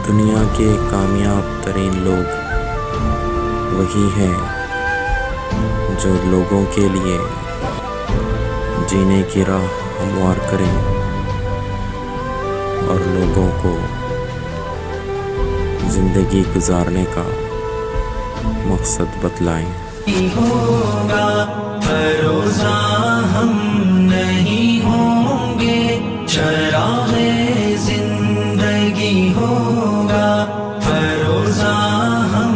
दुनिया के कामयाब तरीन लोग वही हैं जो लोगों के लिए जीने की राह हमवार करें और लोगों को ज़िंदगी गुजारने का मकसद बतलाएं। होगा फरोज़ा हम नहीं होंगे, चराग़े ज़िंदगी होगा फरोज़ा हम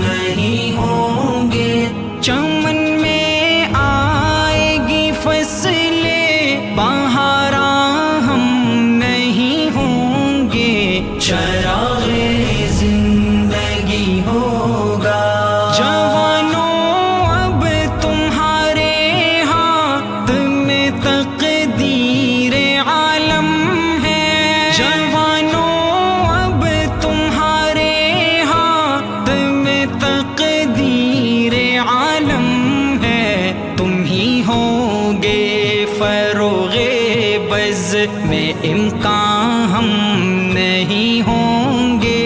नहीं होंगे। चमन में आएगी फसलें बहारा हम नहीं होंगे, चराग़े ज़िंदगी होगा। में इम्कान हम नहीं होंगे,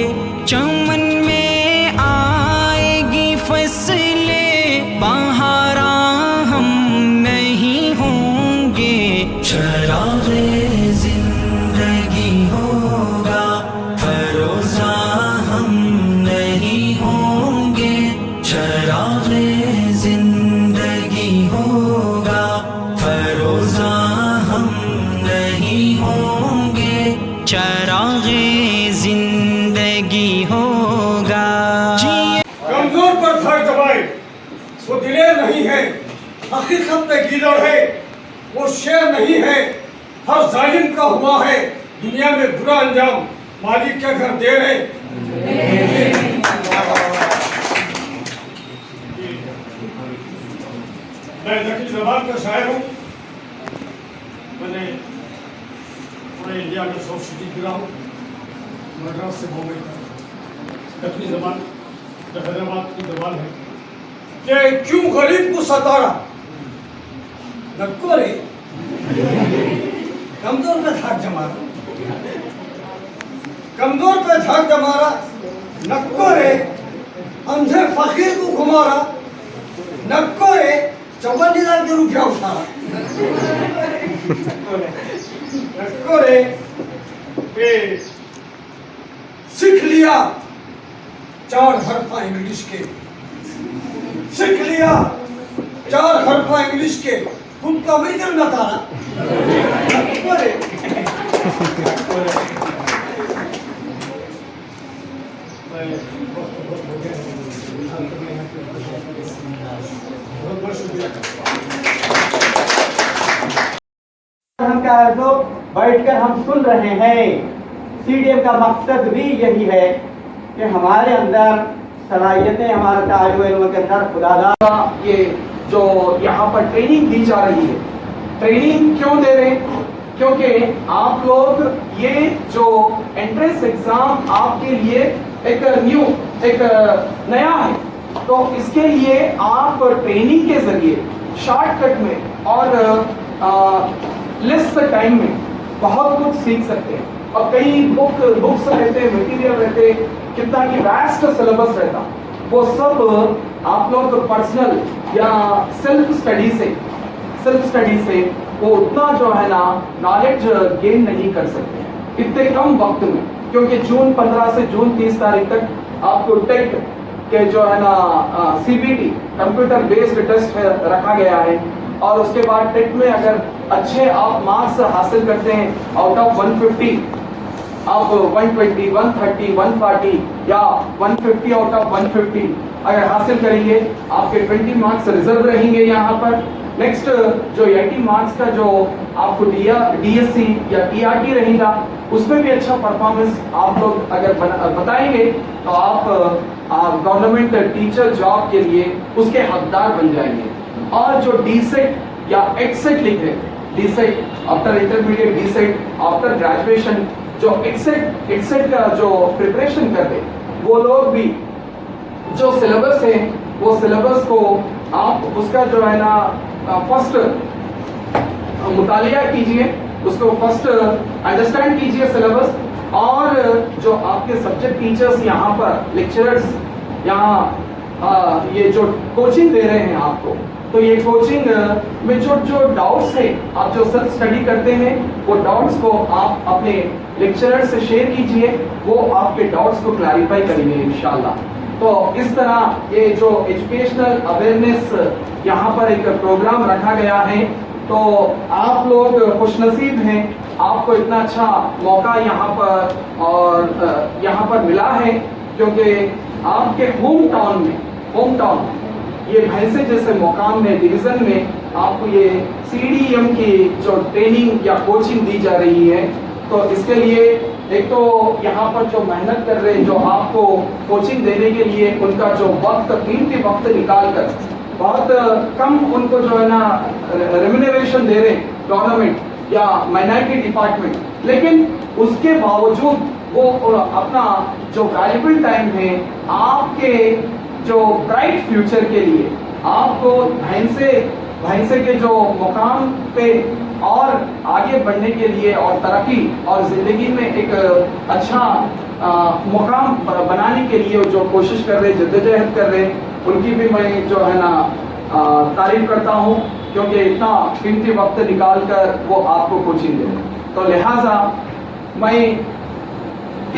चमन में आएगी फसलें बहारा हम नहीं होंगे, चराग़े ज़िंदगी होगा फरोज़ा हम नहीं होंगे, चराग़े ज़िंदगी होगा फरोज़ा हम नहीं होंगे, चराग़े ज़िंदगी होगा। कमजोर पर धड़ दबाए वो दिलेर नहीं है, हकीकत में गीदड़ है वो शेर नहीं है। हर जालिम का हुआ है दुनिया में बुरा अंजाम, मालिक के घर देर है। मैं दक्षिण जबान का शायर हूँ। मैंने पूरे इंडिया में 100 सिटी फिरा हूँ, मद्रास से बॉम्बे तक। दक्षिणी जबान हैदराबाद की जबान है कि क्यों गरीब को सतारा नक्को रे कमजोर पे धाक जमारा, कमजोर पे धाक जमारा नक्को रे अंधे फकीर को घुमारा, नक्को रे चौबंदीदार के रुपया उठारा, नक्को रे सीख लिया 4 हरफा इंग्लिश के, सीख लिया 4 हरफा इंग्लिश के, खुद का अमेरिकन न तारा। हम क्या है तो बैठकर हम सुन रहे हैं। सीडीएम का मकसद भी यही है कि हमारे अंदर सलाहियतें, हमारे तालिब इल्म के अंदर खुदादा ये जो यहाँ पर ट्रेनिंग दी जा रही है। ट्रेनिंग क्यों दे रहे हैं? क्योंकि आप लोग ये जो एंट्रेंस एग्जाम आपके लिए एक नया है, तो इसके लिए आप ट्रेनिंग के जरिए शॉर्टकट में और लेस टाइम में बहुत कुछ सीख सकते हैं। और कई बुक्स रहते, मटेरियल रहते, कितना की वास्ट सिलेबस रहता, वो सब आप लोग पर्सनल या सेल्फ स्टडी से वो उतना जो है ना नॉलेज गेन नहीं कर सकते इतने कम वक्त में। क्योंकि जून 15 से जून 30 तारीख तक आपको टेट के जो है ना CBT कंप्यूटर बेस्ड टेस्ट रखा गया है, और उसके बाद टेट में अगर अच्छे आप मार्क्स हासिल करते हैं आउट ऑफ 150, आप 120, 130, 140 या 150 आउट ऑफ 150 अगर हासिल करेंगे, आपके 20 मार्क्स रिजर्व रहेंगे यहाँ पर। नेक्स्ट जो 80 मार्क्स का जो आपको DSC या TRT रहेगा, उसमें भी अच्छा परफॉर्मेंस आप लोग अगर बताएंगे तो आप गवर्नमेंट टीचर जॉब के लिए उसके हकदार बन जाएंगे। और जो DSET या EXET लिखे, DSET after intermediate, DSET after graduation, जो EXET का जो प्रिपरेशन करते, वो लोग भी जो सिलेबस है वो सिलेबस को आप उसका जो है ना फर्स्ट मुतालिया कीजिए, उसको फर्स्ट अंडरस्टैंड कीजिए सिलेबस, और जो आपके सब्जेक्ट टीचर्स यहाँ पर लेक्चरर्स यहाँ ये जो कोचिंग दे रहे हैं आपको, तो ये कोचिंग में जो डाउट्स है, आप जो सेल्फ स्टडी करते हैं वो डाउट्स को आप अपने लेक्चरर से शेयर कीजिए, वो आपके डाउट्स को क्लैरिफाई करेंगे इंशाल्लाह। तो इस तरह ये जो एजुकेशनल अवेयरनेस यहाँ पर एक प्रोग्राम रखा गया है, तो आप लोग खुशनसीब हैं, आपको इतना अच्छा मौका यहाँ पर मिला है, क्योंकि आपके होम टाउन ये भैंसे जैसे मुकाम में, डिवीजन में आपको ये CDM की जो ट्रेनिंग या कोचिंग दी जा रही है। तो इसके लिए एक तो यहाँ पर जो मेहनत कर रहे हैं, जो आपको कोचिंग देने के लिए उनका जो वक्त, कीमती वक्त निकाल कर बहुत कम उनको जो है ना रेम्यूनरेशन दे रहे हैं गवर्नमेंट या माइनॉरिटी डिपार्टमेंट, लेकिन उसके बावजूद वो अपना जो वैल्यूबल टाइम है आपके जो ब्राइट फ्यूचर के लिए, आपको भैंसे के जो मुकाम पे और आगे बढ़ने के लिए और तरक्की और ज़िंदगी में एक अच्छा मुकाम बनाने के लिए जो कोशिश कर रहे, जद्दोजहद कर रहे, उनकी भी मैं जो है ना तारीफ करता हूँ, क्योंकि इतना कीमती वक्त निकाल कर वो आपको कोचिंग दे रहे। तो लिहाजा मैं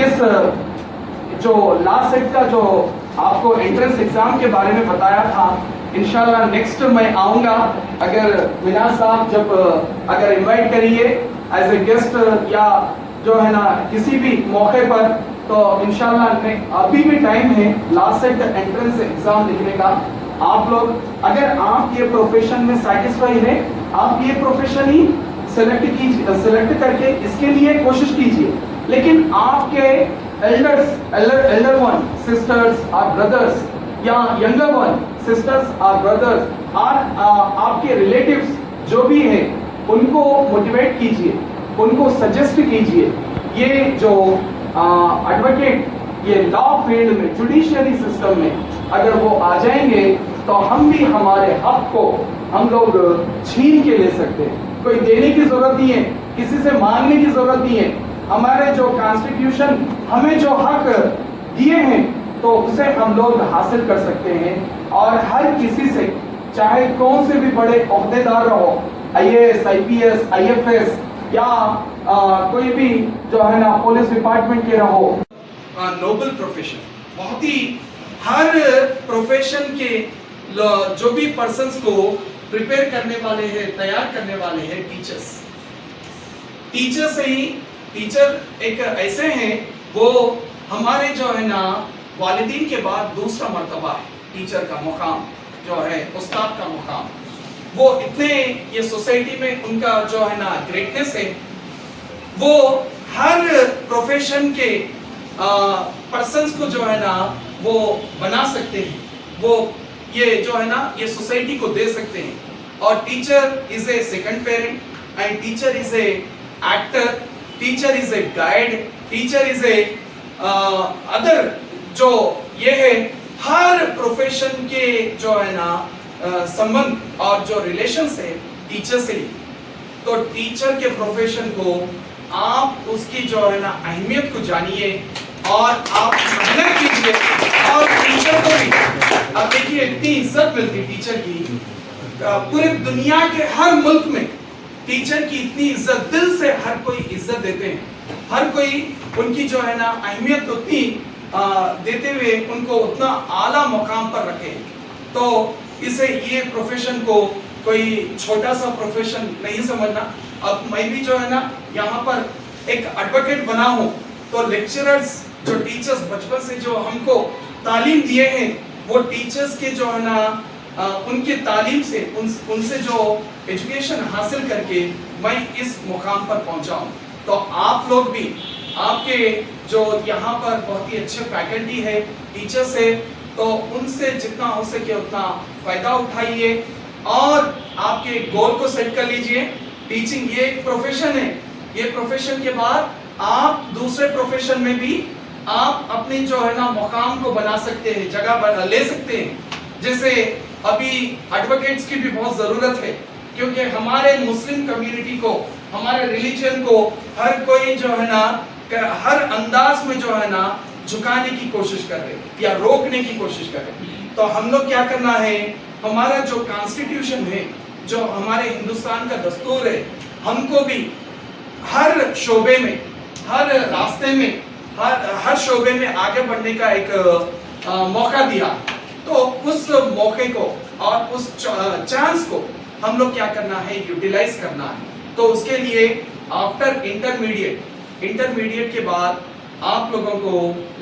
इस जो लास्ट सेट का जो आपको एंट्रेंस एग्जाम के बारे में बताया था, इंशाल्लाह नेक्स्ट मैं आऊँगा, अगर मिनाज साहब जब अगर इनवाइट करिए एज ए गेस्ट या जो है ना किसी भी मौके पर, तो इंशाल्लाह अभी भी टाइम है लास्ट सेट एंट्रेंस एग्जाम लिखने का। आप लोग अगर आप ये प्रोफेशन में सेटिस्फाई है, आप ये प्रोफेशन ही सेलेक्ट करके इसके लिए कोशिश कीजिए, लेकिन आपके elder one sisters or brothers या younger one sisters or brothers और आपके relatives जो भी हैं उनको मोटिवेट कीजिए, उनको सजेस्ट कीजिए। ये जो एडवोकेट, ये लॉ फील्ड में, जुडिशियरी सिस्टम में अगर वो आ जाएंगे तो हम भी हमारे हक को हम लोग छीन के ले सकते हैं। कोई देने की जरूरत नहीं है, किसी से मांगने की जरूरत नहीं है। हमारे जो कॉन्स्टिट्यूशन हमें जो हक दिए हैं तो उसे हम लोग हासिल कर सकते हैं, और हर किसी से, चाहे कौन से भी बड़े ओहदेदार रहो, IAS, IPS, IFS या कोई भी जो है ना पुलिस डिपार्टमेंट के रहो, नोबल प्रोफेशन, बहुत ही हर प्रोफेशन के जो भी पर्सन्स को प्रिपेयर करने वाले हैं, तैयार करने वाले हैं टीचर एक ऐसे हैं, वो हमारे जो है ना वालिदीन के बाद दूसरा मर्तबा है टीचर का मुकाम, जो है उस्ताद का मुकाम। वो इतने ये सोसाइटी में उनका जो है ना ग्रेटनेस है, वो हर प्रोफेशन के पर्सन्स को जो है ना वो बना सकते हैं, वो ये जो है ना ये सोसाइटी को दे सकते हैं। और teacher is a second parent, and teacher is a actor, teacher is a guide, teacher is a other, जो ये है हर प्रोफेशन के जो है ना संबंध और जो रिलेशंस है टीचर से ही। तो टीचर के प्रोफेशन को आप उसकी जो है ना अहमियत को जानिए और आप मेहनत कीजिए, और टीचर को भी अब देखिए इतनी इज्जत मिलती टीचर की, पूरे दुनिया के हर मुल्क में टीचर की इतनी इज्जत, दिल से हर कोई इज्जत देते हैं, हर कोई उनकी जो है ना अहमियत उतनी देते हुए उनको उतना आला मुकाम पर रखे। तो इसे ये प्रोफेशन को कोई छोटा सा प्रोफेशन नहीं समझना। अब मैं भी जो है ना यहाँ पर एक एडवोकेट बना हूँ, तो लेक्चरर्स जो टीचर्स बचपन से जो हमको तालीम दिए हैं, वो टीचर्स के जो है ना उनके तालीम से उनसे जो एजुकेशन हासिल करके मैं इस मुकाम पर पहुंचा हूं। तो आप लोग भी, आपके जो यहाँ पर बहुत ही अच्छे फैकल्टी है, टीचर्स है, तो उनसे जितना हो सके उतना फायदा उठाइए और आपके गोल को सेट कर लीजिए। टीचिंग ये एक प्रोफेशन है, ये प्रोफेशन के बाद आप दूसरे प्रोफेशन में भी आप अपनी जो है ना मुकाम को बना सकते हैं, जगह ले सकते हैं। जैसे अभी एडवोकेट्स की भी बहुत ज़रूरत है, क्योंकि हमारे मुस्लिम कम्युनिटी को, हमारे रिलीजन को हर कोई जो है ना हर अंदाज में जो है ना झुकाने की कोशिश कर रहे या रोकने की कोशिश कर रहे। तो हम लोग क्या करना है, हमारा जो कॉन्स्टिट्यूशन है, जो हमारे हिंदुस्तान का दस्तूर है, हमको भी हर शोबे में, हर रास्ते में, हर शोबे में आगे बढ़ने का एक मौका दिया। तो उस मौके को और उस चांस को हम लोग क्या करना है, यूटिलाइज करना है। तो उसके लिए आफ्टर इंटरमीडिएट के बाद आप लोगों को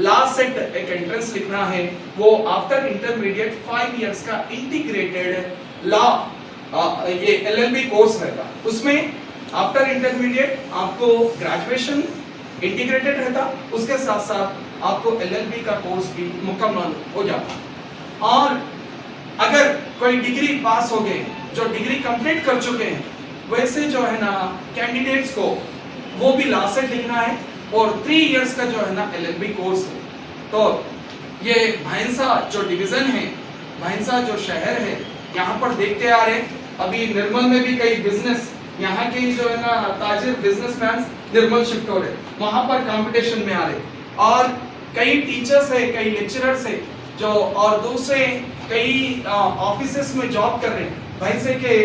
लास्ट सेट एक एंट्रेंस लिखना है। वो आफ्टर इंटरमीडिएट 5 इयर्स का इंटीग्रेटेड लॉ ये LLB कोर्स रहेगा। उसमें आफ्टर इंटरमीडिएट आपको ग्रेजुएशन इंटीग्रेटेड रहता, उसके साथ साथ आपको LLB का कोर्स भी मुकम्मल हो जाता। और अगर कोई डिग्री पास हो गए, जो डिग्री कंप्लीट कर चुके हैं, वैसे जो है ना कैंडिडेट्स को वो भी लास्ट सेट लिखना है और 3 इयर्स का जो है ना LLB कोर्स है। तो ये भैंसा जो डिवीजन है, भैंसा जो शहर है, यहाँ पर देखते आ रहे हैं। अभी निर्मल में भी कई बिजनेस, यहाँ के जो है ना ताजिर बिजनेसमैन निर्मल शिफ्ट हो रहे, वहाँ पर कंपटीशन में आ रहे। और कई टीचर्स है, कई लेक्चरर्स है जो और दूसरे कई ऑफिसेस में जॉब कर रहे हैं। भैंसे के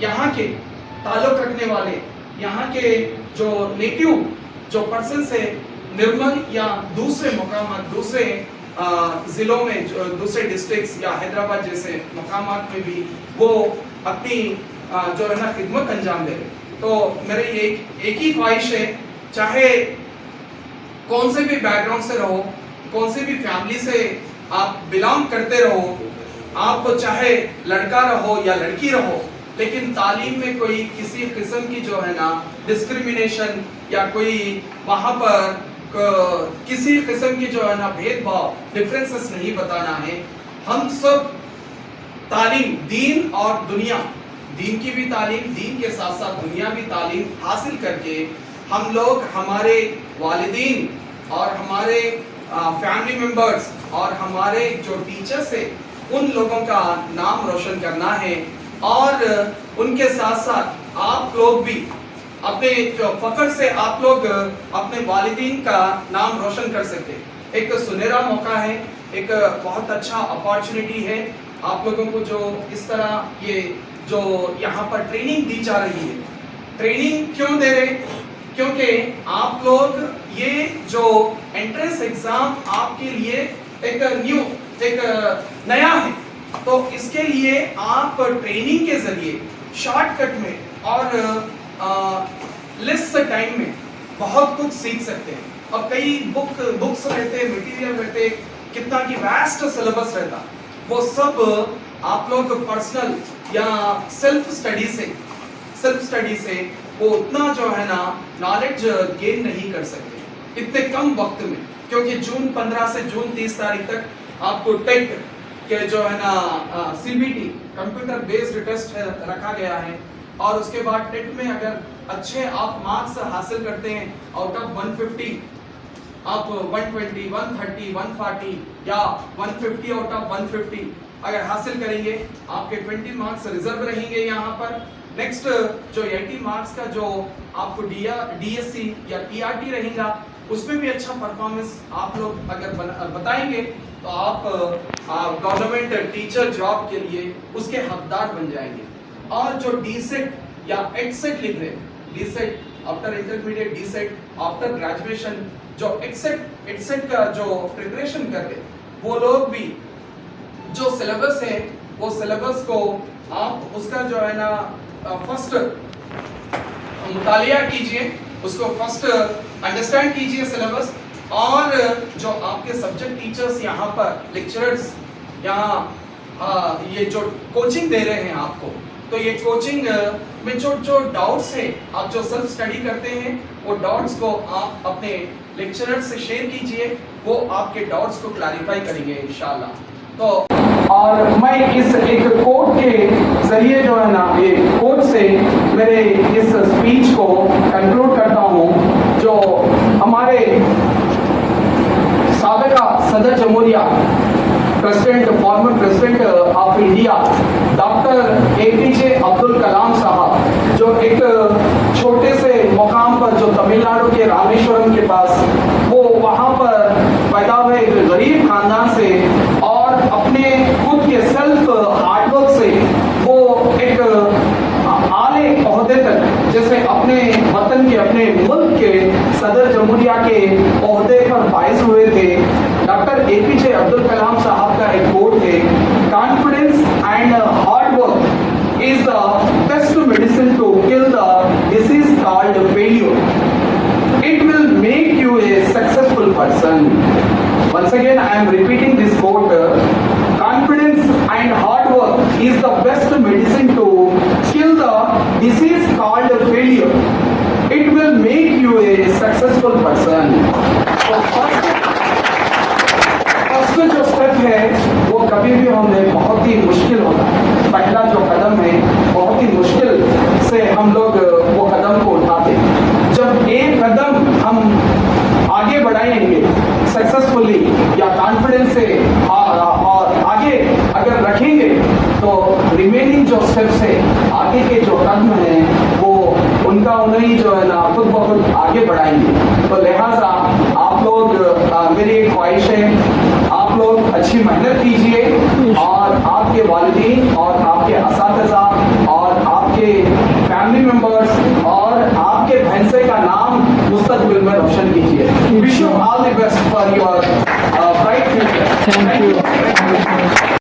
यहाँ के ताल्लुक रखने वाले, यहाँ के जो नेटिव जो पर्सन से निर्मल या दूसरे मुकाम, दूसरे जिलों में, जो दूसरे डिस्ट्रिक्ट्स या हैदराबाद जैसे मकामात में भी वो अपनी जो है ना खिदमत अंजाम दे रहे। तो मेरे एक ही ख्वाहिश है, चाहे कौन से भी बैकग्राउंड से रहो, कौन से भी फैमिली से आप बिलोंग करते रहो, आप चाहे लड़का रहो या लड़की रहो, लेकिन तालीम में कोई किसी किस्म की जो है ना डिस्क्रिमिनेशन या कोई वहाँ पर किसी किस्म की जो है ना भेदभाव, डिफरेंसेस नहीं बताना है। हम सब तालीम, दीन और दुनिया, दीन की भी तालीम, दीन के साथ साथ दुनिया भी तालीम हासिल करके हम लोग हमारे वालिदीन और हमारे फैमिली मेंबर्स और हमारे जो टीचर्स है, उन लोगों का नाम रोशन करना है। और उनके साथ साथ आप लोग भी अपने फख्र से आप लोग अपने वालिदीन का नाम रोशन कर सकते। एक सुनहरा मौका है, एक बहुत अच्छा अपॉर्चुनिटी है आप लोगों को, जो इस तरह ये जो यहाँ पर ट्रेनिंग दी जा रही है। ट्रेनिंग क्यों दे रहे? क्योंकि आप लोग ये जो एंट्रेंस एग्जाम आपके लिए एक नया है, तो इसके लिए आप ट्रेनिंग के जरिए शॉर्टकट में और लेस टाइम में बहुत कुछ सीख सकते हैं। और कई बुक्स रहते, मटेरियल रहते, कितना की वास्ट सिलेबस रहता, वो सब आप लोग पर्सनल या सेल्फ स्टडी से वो उतना जो है ना नॉलेज गेन नहीं कर सकते इतने कम वक्त में। क्योंकि जून 15 से जून 30 तारीख तक आपको टेट के जो है ना CBT कंप्यूटर बेस्ड टेस्ट रखा गया है। और उसके बाद टेट में अगर अच्छे आप मार्क्स हासिल करते हैं, आउट ऑफ 150 आप 120, 130, 140 या 150 आउट ऑफ 150 अगर हासिल करेंगे, आपके 20 मार्क्स रिजर्व रहेंगे यहाँ पर। नेक्स्ट जो 80 मार्क्स का जो आपको DSC या TRT रहेगा, उसमें भी अच्छा परफॉर्मेंस आप लोग अगर बताएंगे तो आप गवर्नमेंट टीचर जॉब के लिए उसके हकदार बन जाएंगे। और जो DSET या ETSET लिख रहे हैं, DSET after intermediate, DSET after graduation, जो ETSET का जो प्रिपरेशन कर रहे, वो लोग भी जो सिलेबस है, वो सिलेबस को आप उसका जो है ना फर्स्ट मुतालिया कीजिए, उसको फर्स्ट अंडरस्टैंड कीजिए सिलेबस। और जो आपके सब्जेक्ट टीचर्स यहाँ पर लेक्चरर्स यहाँ ये जो कोचिंग दे रहे हैं आपको, तो ये कोचिंग में जो डाउट्स है, आप जो सेल्फ स्टडी करते हैं, वो डाउट्स को आप अपने लेक्चरर से शेयर कीजिए, वो आपके डाउट्स को क्लैरिफाई करेंगे इंशाल्लाह। तो और मैं इस एक कोट के जरिए जो है ना, ये कोट से मेरे इस स्पीच को कंक्लूड करता हूँ। जो हमारे साबिका सदर जमहूरिया former president of India doctor APJ Abdul Kalam साहब, जो एक छोटे से मुकाम पर पर जो तमिलनाडु के रामेश्वरम के पास, वो वहाँ पर पैदा हुए एक गरीब खानदान से और अपने खुद के सेल्फ हार्डवर्क से वो एक आले ओहदे तक, जैसे अपने वतन के, अपने मुल्क के सदर जमहूरिया के ओहदे पर फाइज हुए थे। डॉक्टर APJ अब्दुल कलाम साहब का एक कोट है, confidence and hard work is the best medicine to kill the disease called failure. It will make you a successful person. Once again, I am repeating this quote. Confidence and hard work is the best medicine to kill the disease called failure. It will make you a successful person. So first जो step है वो कभी भी हमें बहुत ही मुश्किल होता है। पहला जो कदम है बहुत ही मुश्किल से हम लोग वो कदम को उठाते हैं। जब एक कदम हम आगे बढ़ाएंगे सक्सेसफुली या कॉन्फिडेंस से और आगे अगर रखेंगे तो रिमेनिंग जो स्टेप्स है, आगे के जो कदम हैं, वो उनका उन्हें जो है ना खुद ब खुद आगे बढ़ाएंगे। तो लिहाजा आप लोग, मेरी एक ख्वाहिश है, आप लोग अच्छी मेहनत कीजिए और आपके वालिदैन और आपके असातिज़ा और आपके फैमिली मेंबर्स और आपके भैंसे का नाम मुस्तकबिल में रोशन कीजिए। Wish you all the best for your bright future. Thank you.